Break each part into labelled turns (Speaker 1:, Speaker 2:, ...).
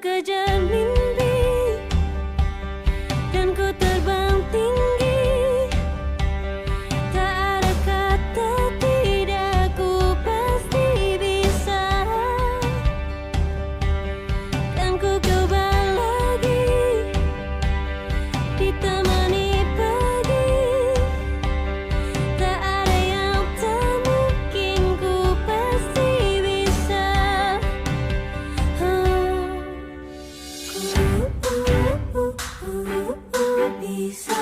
Speaker 1: kejar mimpi dan ku terbang tinggi. Tak ada kata tidak, ku pasti bisa. Kan ku coba lagi, ditemani pagi. Tak ada yang tak mungkin, ku pasti bisa. Bisa. Bisa.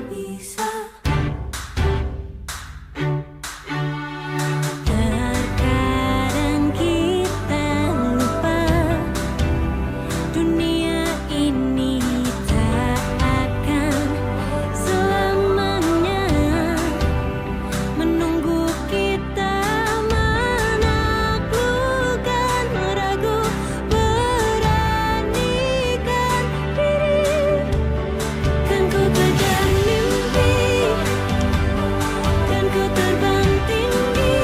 Speaker 1: Bisa. Terkadang kita lupa dunia ini tak akan selamanya menunggu kita. Menaklukkan ragu, beranikan diri. Kan ku kejar mimpi dan ku terbang tinggi.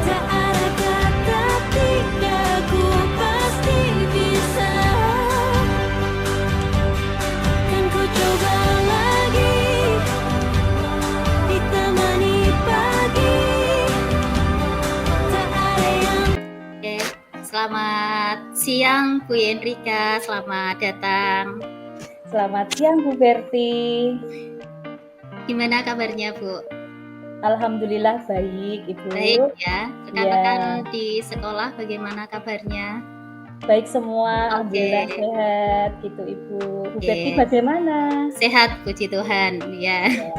Speaker 1: Tak ada kata tidak, ku pasti bisa. Kan ku coba lagi, ditemani pagi. Tak ada yang.
Speaker 2: Oke, selamat siang Bu Yendrika, selamat datang.
Speaker 3: Selamat siang Bu Berti.
Speaker 2: Gimana kabarnya Bu?
Speaker 3: Alhamdulillah baik Ibu.
Speaker 2: Baik ya. Rekan-rekan di sekolah bagaimana kabarnya?
Speaker 3: Baik semua, alhamdulillah
Speaker 2: Oke.
Speaker 3: sehat gitu Ibu. Bu
Speaker 2: Oke.
Speaker 3: Berti bagaimana?
Speaker 2: Sehat, puji Tuhan. Ya.
Speaker 3: Ya.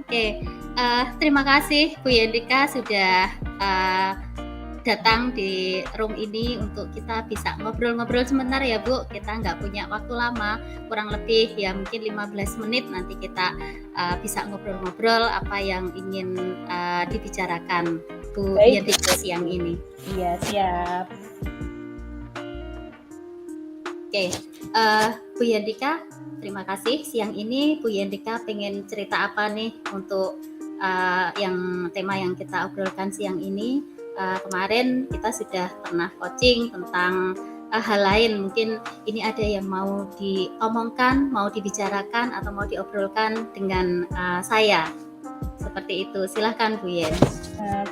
Speaker 2: Oke, terima kasih Bu Yendrika sudah datang di room ini untuk kita bisa ngobrol-ngobrol sebentar ya Bu. Kita nggak punya waktu lama, kurang lebih ya mungkin 15 menit nanti kita bisa ngobrol-ngobrol apa yang ingin dibicarakan Bu
Speaker 3: Baik.
Speaker 2: Yendrika siang ini.
Speaker 3: Iya, siap.
Speaker 2: Oke, Bu Yendrika, terima kasih. Siang ini Bu Yendrika pengen cerita apa nih untuk yang tema yang kita obrolkan siang ini. Kemarin kita sudah pernah coaching tentang hal lain. Mungkin ini ada yang mau diomongkan, mau dibicarakan atau mau diobrolkan dengan saya. Seperti itu. Silahkan Bu Yen.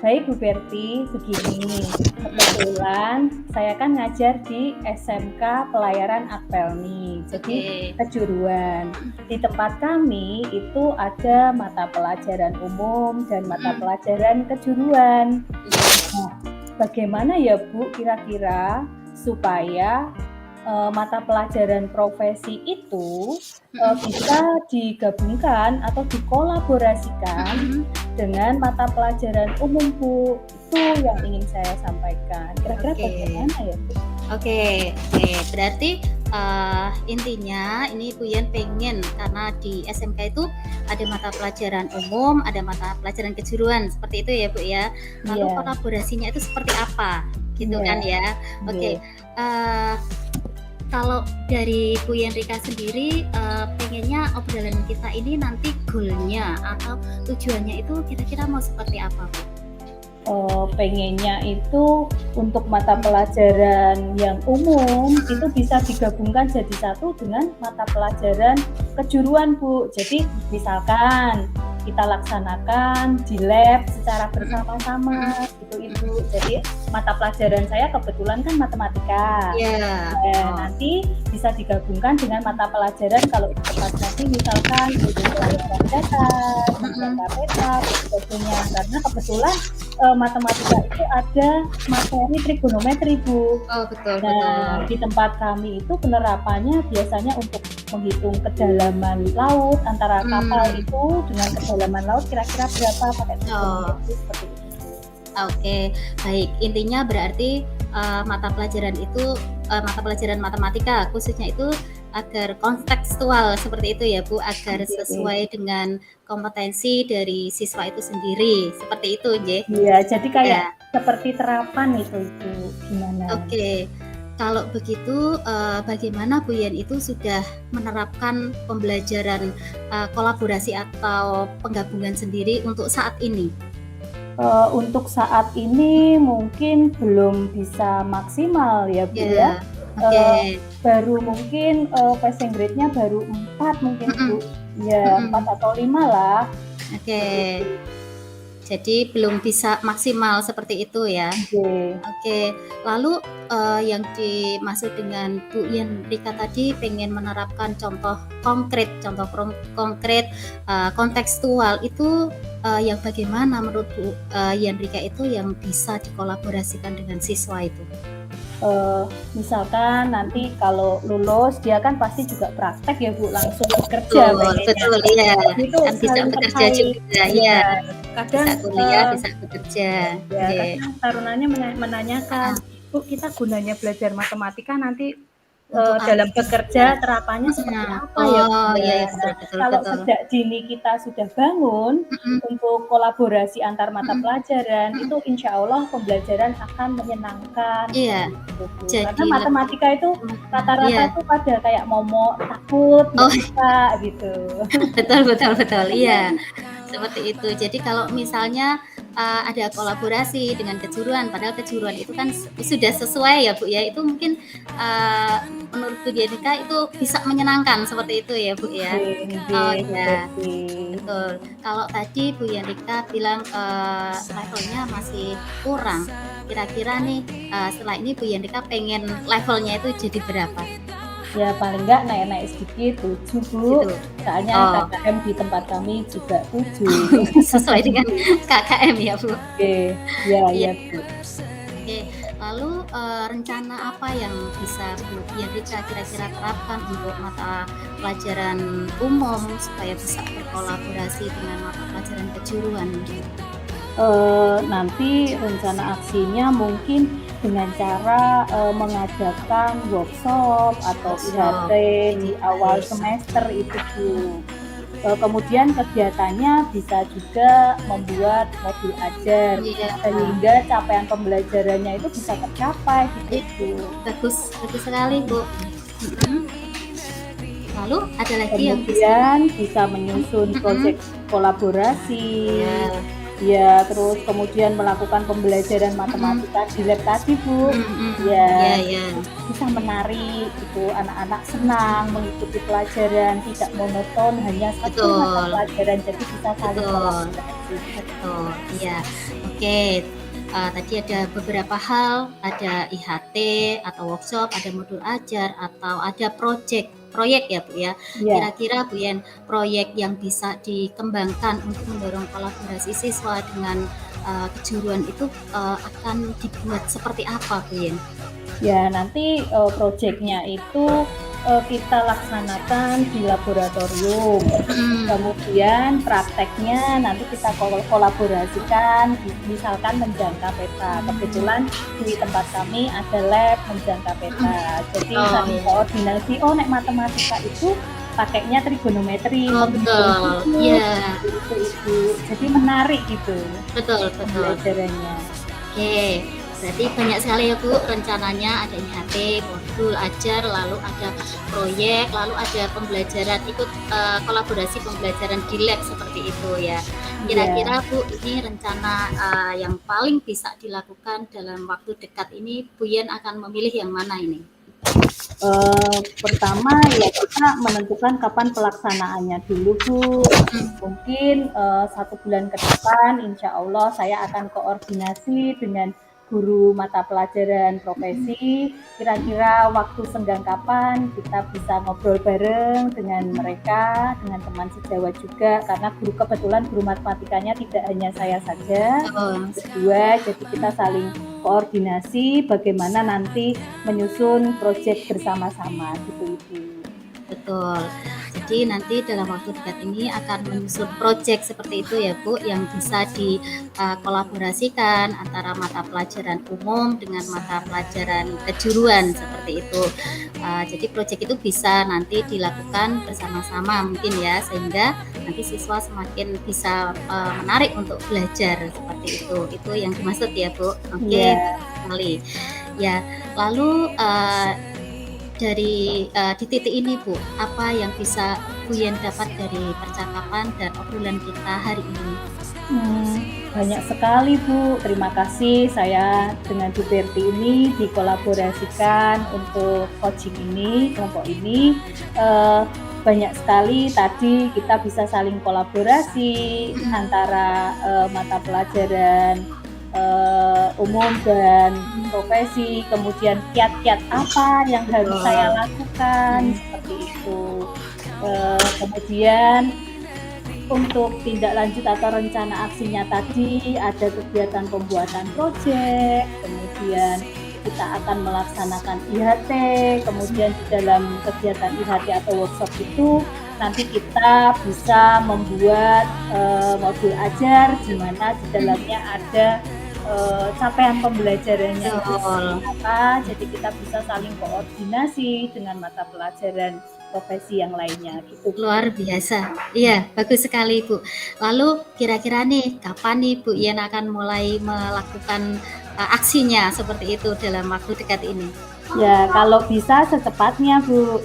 Speaker 3: Baik Bu Berti, begini. Kebetulan saya kan ngajar di SMK Pelayaran Akpelni, jadi kejuruan. Di tempat kami itu ada mata pelajaran umum dan mata pelajaran kejuruan. Nah, bagaimana ya Bu kira-kira supaya mata pelajaran profesi itu bisa digabungkan atau dikolaborasikan dengan mata pelajaran umum Bu? Itu yang ingin saya sampaikan. Kira-kira bagaimana ya Bu?
Speaker 2: Oke, berarti intinya ini Bu Yen pengen, karena di SMK itu ada mata pelajaran umum, ada mata pelajaran kejuruan, seperti itu ya Bu ya. Lalu kolaborasinya itu seperti apa, gitu kan ya? Oke, kalau dari Bu Yendrika sendiri pengennya obrolan kita ini nanti goalnya atau tujuannya itu kira-kira mau seperti apa Bu?
Speaker 3: Pengennya itu untuk mata pelajaran yang umum itu bisa digabungkan jadi satu dengan mata pelajaran kejuruan Bu. Jadi misalkan kita laksanakan di lab secara bersama-sama gitu Ibu. Jadi mata pelajaran saya kebetulan kan matematika. Nanti bisa digabungkan dengan mata pelajaran kalau tempat nanti misalkan pelajaran data, peta, sebagainya. Karena kebetulan matematika itu ada materi trigonometri Bu.
Speaker 2: Betul.
Speaker 3: Di tempat kami itu penerapannya biasanya untuk menghitung kedalaman laut antara kapal itu dengan kedalaman laut kira-kira berapa pakai trigonometri seperti itu.
Speaker 2: Oke, baik. Intinya berarti mata pelajaran itu mata pelajaran matematika khususnya itu agar kontekstual seperti itu ya Bu, agar sesuai dengan kompetensi dari siswa itu sendiri, seperti itu nggih.
Speaker 3: Iya, jadi kayak seperti terapan itu Ibu, gimana?
Speaker 2: Oke. Kalau begitu, bagaimana Bu Yen itu sudah menerapkan pembelajaran, kolaborasi atau penggabungan sendiri untuk saat ini?
Speaker 3: Untuk saat ini mungkin belum bisa maksimal ya, Bu, ya.
Speaker 2: Ya, oke.
Speaker 3: Baru mungkin, passing grade-nya baru 4 mungkin, Bu.
Speaker 2: Mhm
Speaker 3: Ya,
Speaker 2: mhm.
Speaker 3: 4 atau 5 lah,
Speaker 2: Oke.
Speaker 3: seperti
Speaker 2: Jadi belum bisa maksimal seperti itu ya?
Speaker 3: itu.
Speaker 2: Oke. Lalu, yang dimaksud dengan Bu Yendrika tadi pengen menerapkan contoh konkret, kontekstual itu, yang bagaimana menurut Bu, Yendrika itu yang bisa dikolaborasikan dengan siswa itu?
Speaker 3: Misalkan nanti kalau lulus dia kan pasti juga praktek ya, Bu, langsung bekerja
Speaker 2: Betul
Speaker 3: pengennya.
Speaker 2: betul, iya.
Speaker 3: Jadi itu
Speaker 2: Kan bisa
Speaker 3: saling
Speaker 2: bekerja
Speaker 3: terkait.
Speaker 2: juga, iya.
Speaker 3: Ya,
Speaker 2: Bisa
Speaker 3: kadang,
Speaker 2: kuliah, bisa bekerja.
Speaker 3: ya
Speaker 2: Oke.
Speaker 3: kadang tarunanya menanyakan,
Speaker 2: Heeh.
Speaker 3: "Bu, kita gunanya belajar matematika nanti,
Speaker 2: Untuk apa
Speaker 3: dalam bekerja
Speaker 2: ya?
Speaker 3: terapannya seperti
Speaker 2: Heeh.
Speaker 3: apa ya, Bu,
Speaker 2: Oh, iya
Speaker 3: ya?"
Speaker 2: iya, betul
Speaker 3: Nah,
Speaker 2: betul
Speaker 3: kalau
Speaker 2: betul.
Speaker 3: sejak dini kita sudah bangun
Speaker 2: Mhm
Speaker 3: untuk kolaborasi antar mata
Speaker 2: mhm
Speaker 3: pelajaran,
Speaker 2: mhm.
Speaker 3: itu insya Allah pembelajaran akan menyenangkan,
Speaker 2: Iya,
Speaker 3: seperti itu, Bu. Karena
Speaker 2: jadi lebih
Speaker 3: matematika itu
Speaker 2: iya.
Speaker 3: rata-rata tuh pada kayak momok, takut, nggak
Speaker 2: Oh,
Speaker 3: suka gitu.
Speaker 2: betul betul betul, iya. Seperti itu. Jadi kalau misalnya, ada kolaborasi dengan kejuruan, padahal kejuruan itu kan sudah sesuai ya, Bu, ya, itu mungkin, eee, menurut Bu Dianika itu bisa menyenangkan seperti itu ya, Bu, ya?
Speaker 3: Nggih
Speaker 2: Oh,
Speaker 3: nggih, Bu
Speaker 2: iya,
Speaker 3: Berti.
Speaker 2: betul. Kalau tadi Bu Yandika bilang, levelnya masih kurang, kira-kira nih, setelah ini Bu Yandika pengen levelnya itu jadi berapa?
Speaker 3: Ya paling nggak naik-naik sedikit 7, Bu,
Speaker 2: 7?
Speaker 3: soalnya
Speaker 2: Oh.
Speaker 3: KKM di tempat kami juga 7.
Speaker 2: Sesuai dengan KKM ya, Bu?
Speaker 3: Oke, iya
Speaker 2: Iya,
Speaker 3: iya, Bu.
Speaker 2: oke. Lalu, rencana apa yang bisa Bu Yandika kira-kira terapkan untuk mata pelajaran umum supaya bisa berkolaborasi dengan mata pelajaran kejuruan?
Speaker 3: Nanti rencana aksinya mungkin dengan cara, mengadakan workshop atau IHT
Speaker 2: Workshop,
Speaker 3: di awal
Speaker 2: baik.
Speaker 3: semester itu, Bu. Kemudian kegiatannya bisa juga membuat modul ajar,
Speaker 2: Iya,
Speaker 3: sehingga capaian pembelajarannya itu bisa tercapai gitu,
Speaker 2: iya,
Speaker 3: Bu.
Speaker 2: bagus bagus sekali, Bu. Mhm. Lalu ada lagi yang bisa
Speaker 3: Kemudian bisa menyusun
Speaker 2: mhm,
Speaker 3: proyek kolaborasi,
Speaker 2: iya,
Speaker 3: ya terus kemudian melakukan pembelajaran
Speaker 2: mhm,
Speaker 3: matematika di lab tadi, Bu.
Speaker 2: mhm mhm, iya
Speaker 3: Ya,
Speaker 2: iya,
Speaker 3: bisa menarik itu anak-anak senang mengikuti pelajaran, tidak monoton hanya satu mata
Speaker 2: betul
Speaker 3: pelajaran, jadi bisa saling
Speaker 2: betul.
Speaker 3: kolaborasi.
Speaker 2: Betul, iya. Oke, tadi ada beberapa hal, ada IHT atau workshop, ada modul ajar, atau ada proyek ya, Bu, ya.
Speaker 3: Iya.
Speaker 2: Kira-kira Bu Yen, proyek yang bisa dikembangkan untuk mendorong kolaborasi siswa dengan, kejuruan itu, akan dibuat seperti apa, Bu Yen?
Speaker 3: Ya, nanti, projeknya itu, kita laksanakan di laboratorium.
Speaker 2: Mhm,
Speaker 3: Kemudian prakteknya nanti kita kolaborasikan, misalkan menjangka peta. Kebetulan di tempat kami ada lab menjangka
Speaker 2: mhm.
Speaker 3: peta. Jadi
Speaker 2: Oh,
Speaker 3: saling
Speaker 2: iya.
Speaker 3: koordinasi, oh nek matematika itu pakainya trigonometri,
Speaker 2: Oh,
Speaker 3: penghitungan
Speaker 2: betul.
Speaker 3: khusus,
Speaker 2: Iya,
Speaker 3: seperti itu, Ibu. Jadi menarik gitu
Speaker 2: betul betul.
Speaker 3: pembelajarannya.
Speaker 2: Oke, berarti banyak sekali ya Bu rencananya ada IHT, modul ajar, lalu ada proyek, lalu ada pembelajaran ikut kolaborasi pembelajaran di lab seperti itu ya.
Speaker 3: Iya.
Speaker 2: Kira-kira Bu ini rencana yang paling bisa dilakukan dalam waktu dekat ini Bu Yen akan memilih yang mana ini?
Speaker 3: Pertama ya kita menentukan kapan pelaksanaannya dulu, Bu.
Speaker 2: Hmm,
Speaker 3: Mungkin, 1 bulan ke depan insya Allah saya akan koordinasi dengan guru mata pelajaran
Speaker 2: hmm,
Speaker 3: profesi, kira-kira waktu senggang kapan kita bisa ngobrol bareng dengan
Speaker 2: hmm.
Speaker 3: mereka, dengan teman sejawat juga, karena kebetulan guru matematikanya tidak hanya saya saja,
Speaker 2: Oh,
Speaker 3: berdua, jadi kita saling koordinasi bagaimana nanti menyusun proyek bersama-sama gitu, Ibu.
Speaker 2: betul. Jadi nanti dalam waktu dekat ini akan menyusun proyek seperti itu ya Bu, yang bisa dikolaborasikan antara mata pelajaran umum dengan mata pelajaran kejuruan seperti itu. Jadi proyek itu bisa nanti dilakukan bersama-sama mungkin ya, sehingga nanti siswa semakin bisa menarik untuk belajar seperti itu. Itu yang dimaksud ya Bu. Oke,
Speaker 3: Iya,
Speaker 2: bagus sekali. Ya, lalu di titik ini Bu, apa yang bisa Bu Yen dapat dari percakapan dan obrolan kita hari ini?
Speaker 3: Hmm, banyak sekali Bu. Terima kasih saya dengan Bu Berti ini dikolaborasikan untuk coaching ini, kelompok ini. Eh, banyak sekali tadi kita bisa saling kolaborasi antara mata pelajaran umum dan profesi, kemudian kiat-kiat apa yang harus saya lakukan, seperti itu. Kemudian untuk tindak lanjut atau rencana aksinya tadi ada kegiatan pembuatan proyek, kemudian kita akan melaksanakan IHT, kemudian di dalam kegiatan IHT atau workshop itu nanti kita bisa membuat modul ajar di mana di dalamnya ada capaian pembelajarannya itu apa, jadi kita bisa saling koordinasi dengan mata pelajaran profesi yang lainnya gitu.
Speaker 2: Luar biasa. Iya, bagus sekali Bu. Lalu kira-kira nih kapan nih Bu Yen akan mulai melakukan aksinya seperti itu dalam waktu dekat ini?
Speaker 3: Ya, kalau bisa secepatnya Bu.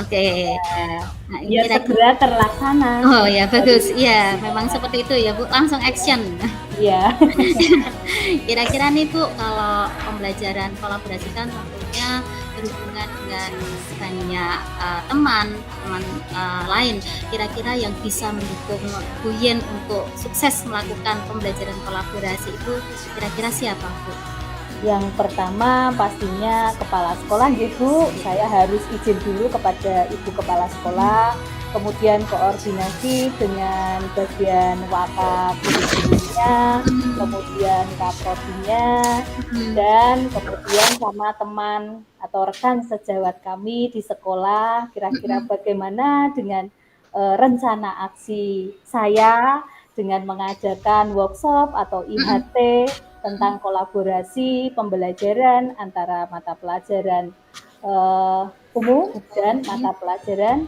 Speaker 2: Oke.
Speaker 3: Nah, biar segera terlaksana.
Speaker 2: Oh ya, bagus. Iya, memang seperti itu ya Bu. Langsung action.
Speaker 3: Iya.
Speaker 2: Kira-kira nih Bu, kalau pembelajaran kolaborasi kan tentunya berhubungan dengan banyak teman lain. Kira-kira yang bisa mendukung Bu Yen untuk sukses melakukan pembelajaran kolaborasi itu kira-kira siapa Bu?
Speaker 3: Yang pertama pastinya kepala sekolah gitu. Saya harus izin dulu kepada ibu kepala sekolah, kemudian koordinasi dengan bagian wakaf gurunya, kemudian kaprodinya, dan kemudian sama teman atau rekan sejawat kami di sekolah, kira-kira bagaimana dengan rencana aksi saya dengan mengajarkan workshop atau IHT tentang kolaborasi pembelajaran antara mata pelajaran umum dan mata pelajaran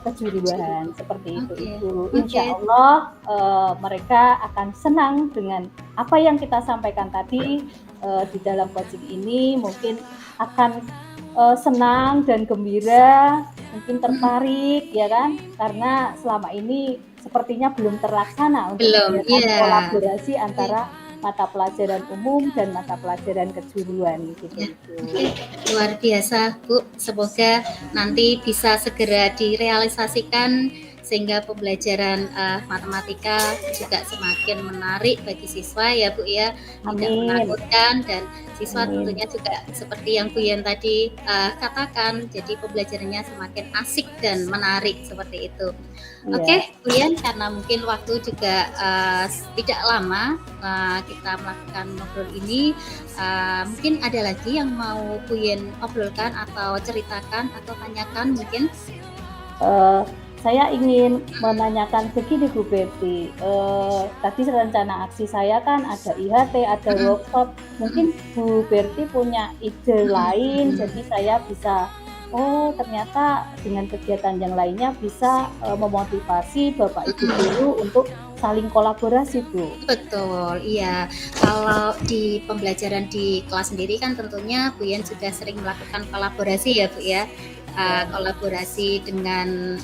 Speaker 3: kejuruan, seperti itu. Insya Allah mereka akan senang dengan apa yang kita sampaikan tadi di dalam coaching ini, mungkin akan senang dan gembira, mungkin tertarik ya kan, karena selama ini sepertinya belum terlaksana untuk kolaborasi antara mata pelajaran umum dan mata pelajaran kejuruan gitu.
Speaker 2: Luar biasa Bu, semoga nanti bisa segera direalisasikan sehingga pembelajaran matematika juga semakin menarik bagi siswa ya Bu ya, tidak menakutkan, dan siswa tentunya juga seperti yang Bu Yen tadi katakan, jadi pembelajarannya semakin asik dan menarik seperti itu. Oke, Bu Yen, karena mungkin waktu juga tidak lama kita melakukan ngobrol ini, mungkin ada lagi yang mau Bu Yen obrolkan atau ceritakan atau tanyakan mungkin?
Speaker 3: Saya ingin menanyakan begini Bu Berti, tadi rencana aksi saya kan ada IHT, ada workshop, mungkin Bu Berti punya ide lain, jadi saya bisa, oh ternyata dengan kegiatan yang lainnya bisa memotivasi Bapak Ibu guru untuk saling kolaborasi Bu.
Speaker 2: Betul, iya. Kalau di pembelajaran di kelas sendiri kan tentunya Bu Yen juga sering melakukan kolaborasi ya Bu ya. Kolaborasi dengan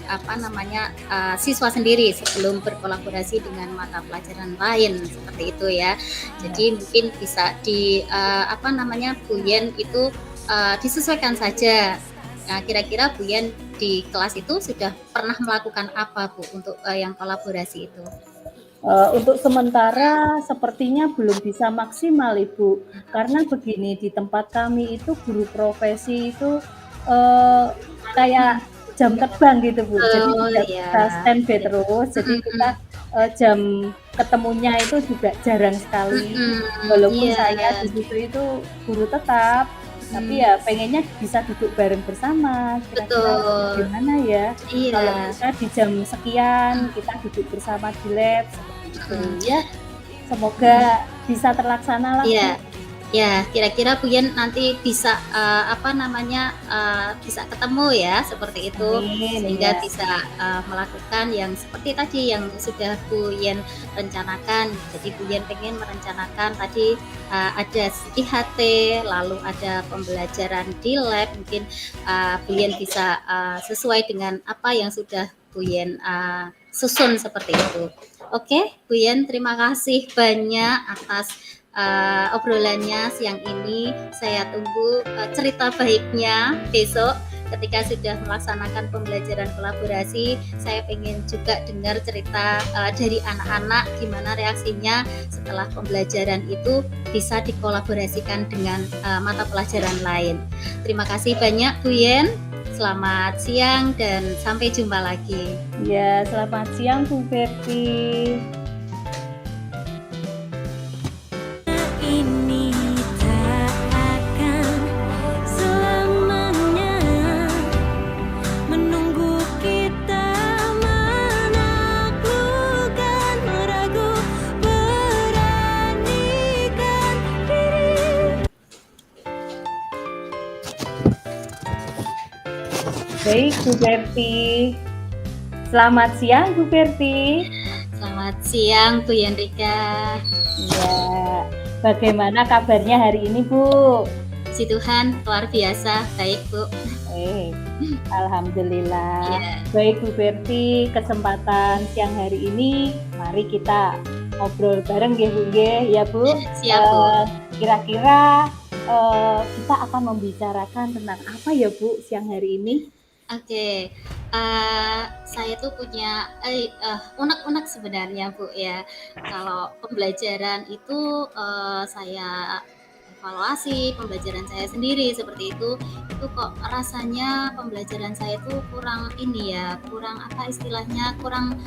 Speaker 2: siswa sendiri sebelum berkolaborasi dengan mata pelajaran lain seperti itu ya. Jadi mungkin bisa Bu Yen itu disesuaikan saja. Nah, kira-kira Bu Yen di kelas itu sudah pernah melakukan apa Bu untuk yang kolaborasi itu?
Speaker 3: Untuk sementara sepertinya belum bisa maksimal Ibu, karena begini, di tempat kami itu guru profesi itu kayak jam terbang gitu Bu, jadi tidak bisa standby terus, jadi kita jam ketemunya itu juga jarang sekali, walaupun saya di situ itu guru tetap, tapi ya pengennya bisa duduk bareng bersama, kira-kira gimana ya, kalau kita di jam sekian kita duduk bersama di lab seperti itu ya, semoga bisa terlaksana lah.
Speaker 2: Ya, kira-kira Bu Yen nanti bisa bisa ketemu ya seperti itu,
Speaker 3: Amin,
Speaker 2: sehingga
Speaker 3: iya.
Speaker 2: bisa melakukan yang seperti tadi yang sudah Bu Yen rencanakan. Jadi Bu Yen pengen merencanakan tadi ada IHT, lalu ada pembelajaran di lab, mungkin Bu Yen bisa sesuai dengan apa yang sudah Bu Yen susun seperti itu. Oke, Bu Yen, terima kasih banyak atas obrolannya siang ini. Saya tunggu cerita baiknya besok ketika sudah melaksanakan pembelajaran kolaborasi. Saya pengen juga dengar cerita dari anak-anak gimana reaksinya setelah pembelajaran itu bisa dikolaborasikan dengan mata pelajaran lain. Terima kasih banyak Bu Yen. Selamat siang dan sampai jumpa lagi.
Speaker 3: Ya, selamat siang Bu Berti.
Speaker 1: Ini tak akan selamanya menunggu kita menaklukkan ragu, beranikan diri.
Speaker 3: Baik Bu Berti. Selamat siang Bu Berti.
Speaker 2: Selamat siang Bu Yandrika.
Speaker 3: Ya, bagaimana kabarnya hari ini Bu?
Speaker 2: Puji Tuhan, luar biasa, baik Bu.
Speaker 3: Alhamdulillah.
Speaker 2: Ya.
Speaker 3: Baik Bu Berti, kesempatan siang hari ini mari kita ngobrol bareng ya Bu ya Bu.
Speaker 2: Siap Bu.
Speaker 3: Kira-kira kita akan membicarakan tentang apa ya Bu siang hari ini?
Speaker 2: Oke, saya tuh punya unek-unek sebenarnya Bu ya. Kalau pembelajaran itu saya evaluasi pembelajaran saya sendiri seperti itu kok rasanya pembelajaran saya itu kurang ini ya, kurang apa istilahnya, kurang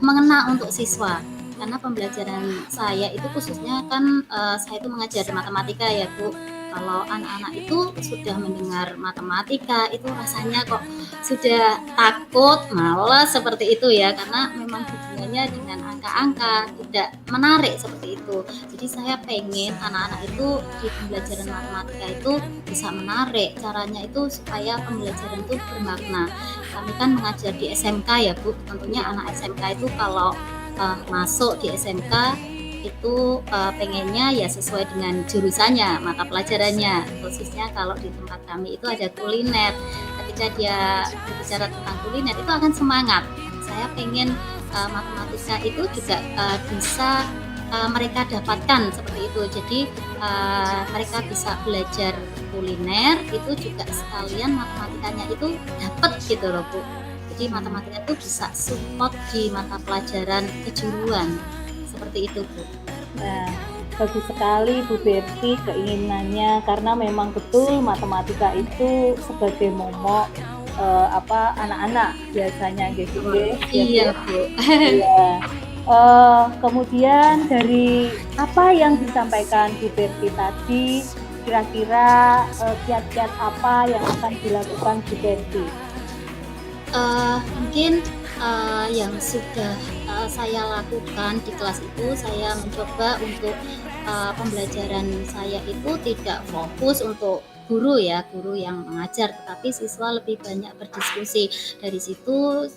Speaker 2: mengena untuk siswa. Karena pembelajaran saya itu khususnya kan saya itu mengajar matematika ya Bu. Kalau anak-anak itu sudah mendengar matematika itu rasanya kok sudah takut, malas seperti itu ya, karena memang hubungannya dengan angka-angka tidak menarik seperti itu. Jadi saya pengen anak-anak itu di pembelajaran matematika itu bisa menarik. Caranya itu supaya pembelajaran itu bermakna. Kami kan mengajar di SMK ya Bu, tentunya anak SMK itu kalau masuk di SMK itu pengennya ya sesuai dengan jurusannya, mata pelajarannya. Khususnya kalau di tempat kami itu ada kuliner. Ketika dia berbicara tentang kuliner itu akan semangat. Saya pengen matematika itu juga bisa mereka dapatkan seperti itu. Jadi mereka bisa belajar kuliner itu juga sekalian matematikanya itu dapat gitu loh Bu. Jadi matematika itu bisa support di mata pelajaran kejuruan. Seperti itu Bu.
Speaker 3: Nah, bagus sekali Bu Berti keinginannya karena memang betul matematika itu sebagai momok anak-anak biasanya gitu ya.
Speaker 2: Iya Bu.
Speaker 3: Iya. Kemudian dari apa yang disampaikan Bu Berti tadi, kira-kira kiat-kiat apa yang akan dilakukan Bu Berti?
Speaker 2: Mungkin yang sudah saya lakukan di kelas itu, saya mencoba untuk pembelajaran saya itu tidak fokus untuk guru ya, guru yang mengajar, tetapi siswa lebih banyak berdiskusi. Dari situ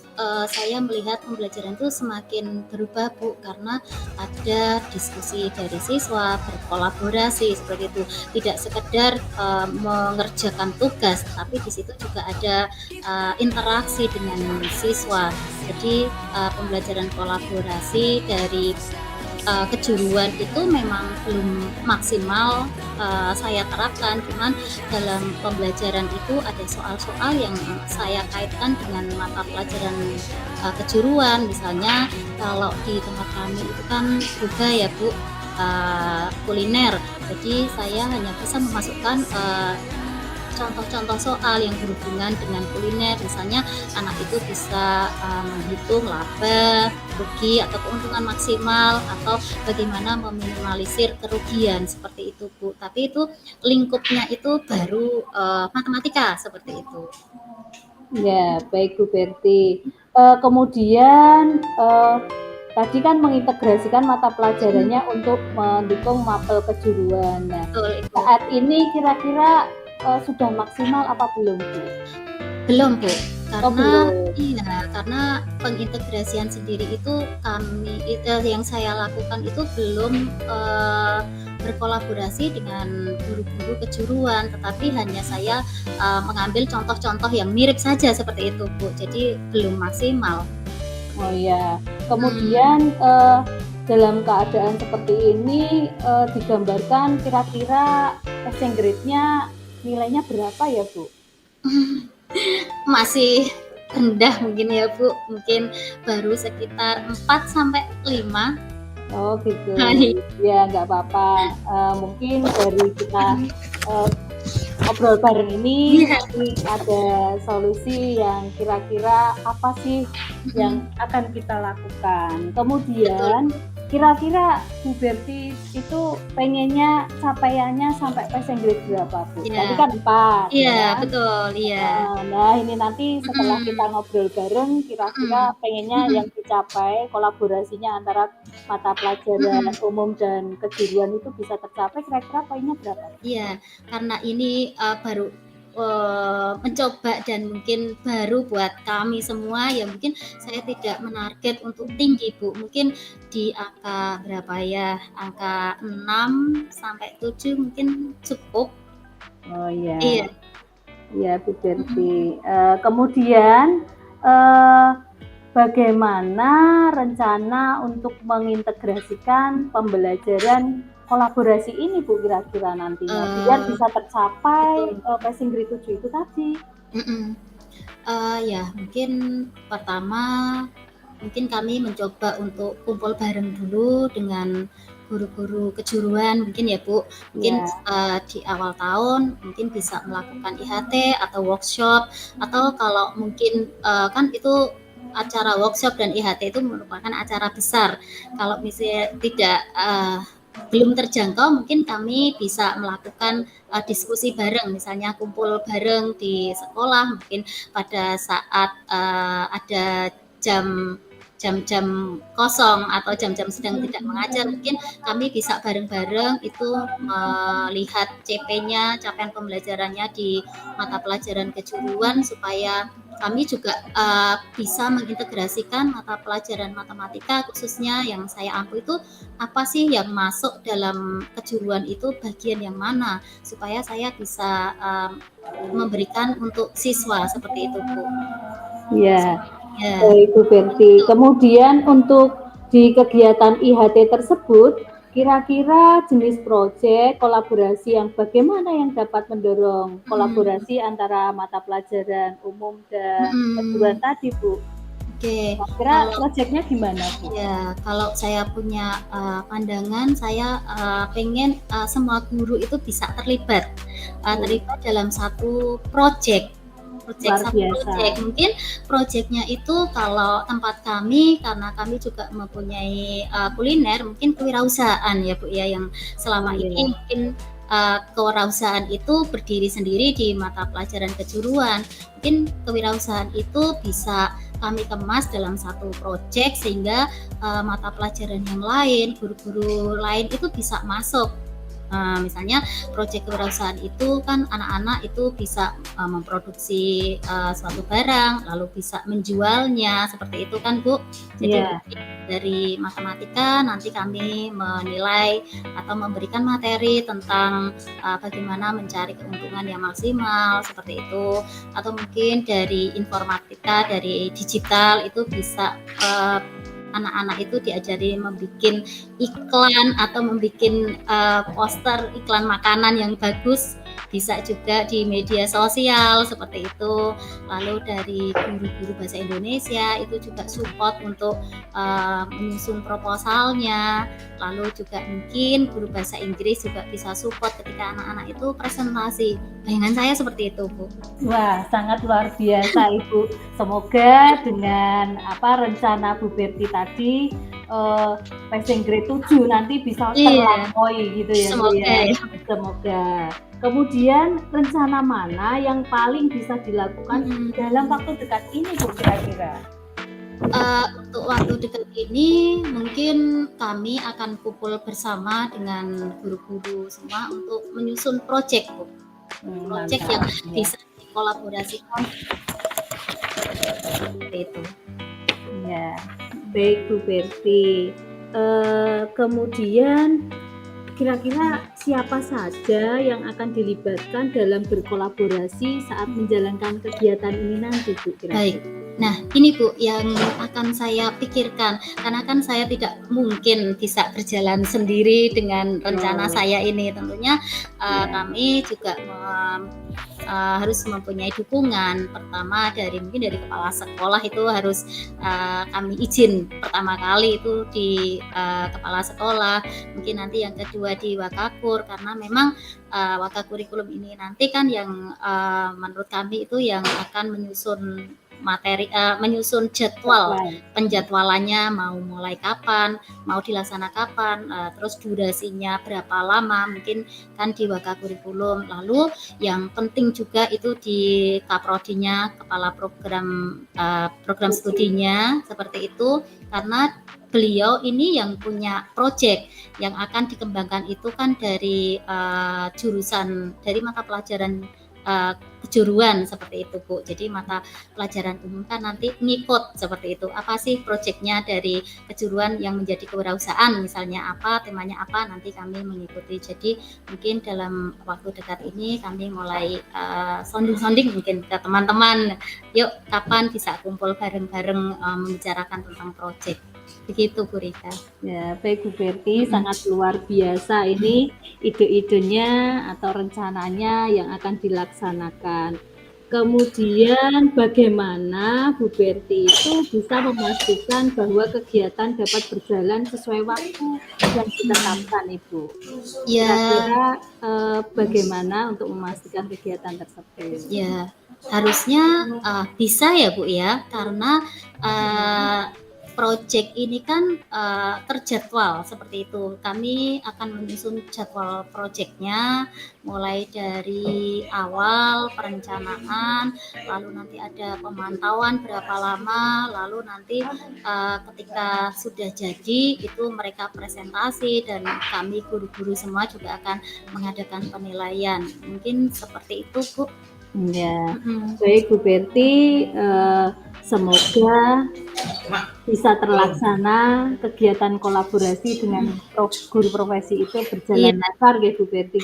Speaker 2: saya melihat pembelajaran itu semakin berubah Bu, karena ada diskusi dari siswa, berkolaborasi seperti itu. Tidak sekedar mengerjakan tugas, tapi di situ juga ada interaksi dengan siswa. Jadi pembelajaran kolaborasi dari kejuruan itu memang belum maksimal saya terapkan, cuman dalam pembelajaran itu ada soal-soal yang saya kaitkan dengan mata pelajaran kejuruan. Misalnya kalau di tempat kami itu kan juga ya Bu kuliner, jadi saya hanya bisa memasukkan contoh-contoh soal yang berhubungan dengan kuliner. Misalnya anak itu bisa menghitung laba, rugi atau keuntungan maksimal, atau bagaimana meminimalisir kerugian seperti itu Bu. Tapi itu lingkupnya itu baru matematika seperti itu.
Speaker 3: Ya, baik Bu Berti. Kemudian tadi kan mengintegrasikan mata pelajarannya untuk mendukung mapel kejuruan. Nah,
Speaker 2: Betul itu.
Speaker 3: saat ini kira-kira sudah maksimal apa belum, Bu?
Speaker 2: Belum, Bu.
Speaker 3: Oh,
Speaker 2: Karena
Speaker 3: belum.
Speaker 2: iya, karena pengintegrasian sendiri itu yang saya lakukan itu belum berkolaborasi dengan guru-guru kejuruan, tetapi hanya saya mengambil contoh-contoh yang mirip saja seperti itu, Bu. Jadi belum maksimal.
Speaker 3: Oh ya. Kemudian dalam keadaan seperti ini digambarkan kira-kira passing grade-nya nilainya berapa ya, Bu?
Speaker 2: Masih rendah mungkin ya, Bu. Mungkin baru sekitar 4 sampai 5.
Speaker 3: Oh gitu.
Speaker 2: Hai.
Speaker 3: Ya nggak apa-apa. Mungkin dari kita ngobrol bareng ini nanti ada solusi yang kira-kira apa sih yang akan kita lakukan. Kemudian kira-kira Bu Berti itu pengennya capaiannya sampai passing grade berapa, Bu?
Speaker 2: Iya.
Speaker 3: Tadi kan 4.
Speaker 2: Iya,
Speaker 3: ya.
Speaker 2: betul, iya.
Speaker 3: Nah, ini nanti setelah kita ngobrol bareng, kira-kira pengennya yang dicapai kolaborasinya antara mata pelajaran umum dan kejuruan itu bisa tercapai, kira-kira poinnya berapa?
Speaker 2: Iya, karena ini baru mencoba dan mungkin baru buat kami semua, ya mungkin saya tidak menarget untuk tinggi, Bu. Mungkin di angka berapa ya, angka 6 sampai 7 mungkin cukup.
Speaker 3: Oh iya.
Speaker 2: Iya.
Speaker 3: Iya, Bu Berti. Kemudian bagaimana rencana untuk mengintegrasikan pembelajaran kolaborasi ini, Bu, kira-kira nantinya biar bisa tercapai passing grade 7 itu tadi?
Speaker 2: Ya mungkin pertama mungkin kami mencoba untuk kumpul bareng dulu dengan guru-guru kejuruan mungkin ya, Bu. Mungkin di awal tahun mungkin bisa melakukan IHT atau workshop, atau kalau mungkin kan itu acara workshop dan IHT itu merupakan acara besar. Kalau misalnya tidak belum terjangkau, mungkin kami bisa melakukan diskusi bareng, misalnya kumpul bareng di sekolah, mungkin pada saat ada jam-jam kosong atau jam-jam sedang tidak mengajar, mungkin kami bisa bareng-bareng itu melihat CP-nya, capaian pembelajarannya di mata pelajaran kejuruan, supaya kami juga bisa mengintegrasikan mata pelajaran matematika, khususnya yang saya ampu itu apa sih yang masuk dalam kejuruan itu, bagian yang mana, supaya saya bisa memberikan untuk siswa seperti itu, Bu.
Speaker 3: Iya. Baik, Bu Berti. Kemudian untuk di kegiatan IHT tersebut, kira-kira jenis proyek kolaborasi yang bagaimana yang dapat mendorong kolaborasi antara mata pelajaran umum dan kejuruan tadi, Bu?
Speaker 2: Oke.
Speaker 3: Kira proyeknya gimana, Bu?
Speaker 2: Ya, kalau saya punya pandangan, saya pengen semua guru itu bisa terlibat dalam satu proyek. Mungkin proyeknya itu kalau tempat kami, karena kami juga mempunyai kuliner, mungkin kewirausahaan ya, Bu ya, yang selama ini mungkin kewirausahaan itu berdiri sendiri di mata pelajaran kejuruan. Mungkin kewirausahaan itu bisa kami kemas dalam satu proyek sehingga mata pelajaran yang lain, guru-guru lain itu bisa masuk. Misalnya proyek kewirausahaan itu kan anak-anak itu bisa memproduksi suatu barang lalu bisa menjualnya, seperti itu kan, Bu. Jadi dari matematika nanti kami menilai atau memberikan materi tentang bagaimana mencari keuntungan yang maksimal, seperti itu. Atau mungkin dari informatika, dari digital itu bisa anak-anak itu diajari membuat iklan atau membuat poster iklan makanan yang bagus, bisa juga di media sosial seperti itu. Lalu dari guru-guru bahasa Indonesia itu juga support untuk menyusun proposalnya. Lalu juga mungkin guru bahasa Inggris juga bisa support ketika anak-anak itu presentasi. Bayangan saya seperti itu, Bu.
Speaker 3: Wah, sangat luar biasa, Ibu. Semoga dengan rencana Bu Berti tadi passing grade 7 nanti bisa terlampaui gitu ya, Bu ya. Semoga. Kemudian rencana mana yang paling bisa dilakukan dalam waktu dekat ini, Bu, kira-kira?
Speaker 2: Untuk waktu dekat ini mungkin kami akan kumpul bersama dengan guru-guru semua untuk menyusun proyek, Bu. Proyek yang
Speaker 3: Mantap. Ya.
Speaker 2: bisa dikolaborasikan seperti itu.
Speaker 3: Ya, baik Bu Berti. Kemudian kira-kira siapa saja yang akan dilibatkan dalam berkolaborasi saat menjalankan kegiatan ini nanti, Bu?
Speaker 2: Baik. Nah, ini Bu yang akan saya pikirkan, karena kan saya tidak mungkin bisa berjalan sendiri dengan rencana saya ini. Tentunya kami juga harus mempunyai dukungan. Pertama mungkin dari kepala sekolah itu harus kami izin pertama kali itu di kepala sekolah. Mungkin nanti yang kedua di Wakakur, karena memang Wakakurikulum ini nanti kan yang menurut kami itu yang akan menyusun materi, menyusun jadwal penjadwalannya, mau mulai kapan, mau dilaksanakan kapan, terus durasinya berapa lama, mungkin kan di Wakakurikulum. Lalu yang penting juga itu di Kaprodinya, kepala program studinya seperti itu, karena beliau ini yang punya proyek yang akan dikembangkan itu kan dari jurusan, dari mata pelajaran kejuruan seperti itu, Bu. Jadi mata pelajaran umum kan nanti ngikut seperti itu. Apa sih proyeknya dari kejuruan yang menjadi kewirausahaan, misalnya apa, temanya apa, nanti kami mengikuti. Jadi mungkin dalam waktu dekat ini kami mulai sounding mungkin ke teman-teman. Yuk, kapan bisa kumpul bareng-bareng membicarakan tentang proyek. Begitu Bu Rika.
Speaker 3: Ya, baik Bu Berti, sangat luar biasa ini ide-idenya atau rencananya yang akan dilaksanakan. Kemudian bagaimana Bu Berti itu bisa memastikan bahwa kegiatan dapat berjalan sesuai waktu yang ditetapkan, Ibu?
Speaker 2: Ya,
Speaker 3: Kira-kira bagaimana untuk memastikan kegiatan tersebut?
Speaker 2: ya harusnya bisa ya Bu ya, karena proyek ini kan terjadwal seperti itu. Kami akan menyusun jadwal proyeknya mulai dari awal perencanaan, lalu nanti ada pemantauan berapa lama, lalu nanti ketika sudah jadi itu mereka presentasi dan kami guru-guru semua juga akan mengadakan penilaian. Mungkin seperti itu, Bu.
Speaker 3: Ya, baik Bu Berti, semoga bisa terlaksana kegiatan kolaborasi dengan guru profesi itu berjalan lancar ya Bu Berti.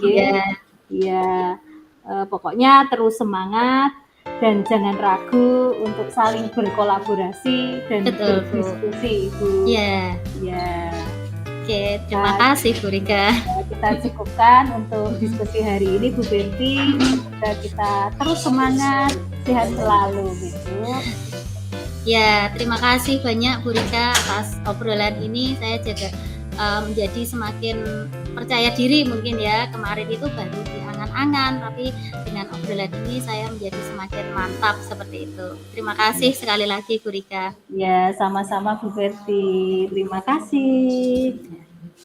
Speaker 3: Ya, pokoknya terus semangat dan jangan ragu untuk saling berkolaborasi dan berdiskusi, Ibu.
Speaker 2: Ya. Oke, terima kasih Bu Rika.
Speaker 3: Kita cukupkan untuk diskusi hari ini Bu Berti. Semoga kita terus semangat, sehat selalu gitu.
Speaker 2: Ya, terima kasih banyak Bu Rika atas obrolan ini. Saya juga menjadi semakin percaya diri mungkin ya. Kemarin itu baru di angan-angan, tapi dengan obrolan ini saya menjadi semakin mantap seperti itu. Terima kasih sekali lagi Bu Rika.
Speaker 3: Ya, sama-sama Bu Berti. Terima kasih.